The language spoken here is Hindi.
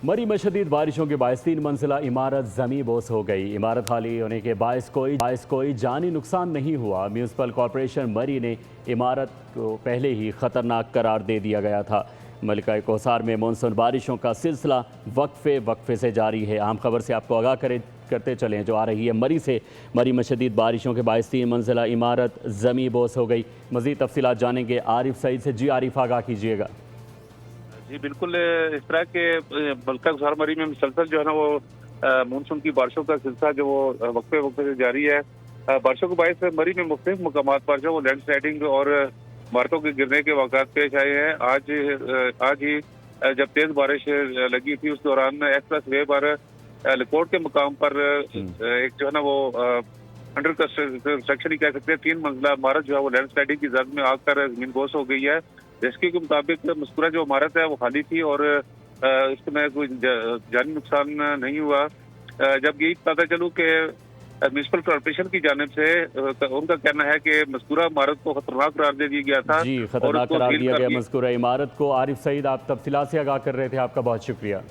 मरी में शदीद बारिशों के बायस 3 मंजिला इमारत जमी बोस हो गई। इमारत खाली होने के बायस कोई जानी नुकसान नहीं हुआ। म्यूनसिपल कॉरपोरेशन मरी ने इमारत को पहले ही ख़तरनाक करार दे दिया गया था। मलिका कोसार में मानसून बारिशों का सिलसिला वक्फे से जारी है। अहम खबर से आपको आगाह करते चलें जो आ रही है मरी से। मरी में शदीद बारिशों के बायस 3 मंजिला इमारत जमी बोस हो गई। मज़ीद तफसीलात जानेंगे आरिफ सईद से। जी आरिफ, आगाह कीजिएगा। जी बिल्कुल, इस तरह के मलका गुसार मरी में मुसलसल जो है ना वो मानसून की बारिशों का सिलसिला जो वो वक्फे से जारी है। बारिशों के बायस मरी में मुख्तलिफ मकामात पर जो वो लैंड स्लाइडिंग और इमारतों के गिरने के वाक़ात पेश आए हैं। आज ही जब तेज बारिश लगी थी उस दौरान एक्सप्रेस वे पर लिकोट के मुकाम पर एक जो है ना वो अंडर कंस्ट्रक्शन ही कह सकते हैं 3 मंजिला इमारत जो है वो लैंड स्लाइडिंग की जद में आकर जमीन बोस हो गई है। रेस्क्यू के मुताबिक मज़कूरा जो इमारत है वो खाली थी और इसमें कोई जानी नुकसान नहीं हुआ। जब यही पता चलूँ कि म्यूनसिपल कॉरपोरेशन की जानिब से उनका कहना है कि मज़कूरा इमारत को खतरनाक करार दे दिया गया था। जी, खतरनाक करार दिया गया मज़कूरा इमारत को। आरिफ सईद, आप तफसीलात से आगाह कर रहे थे, आपका बहुत शुक्रिया।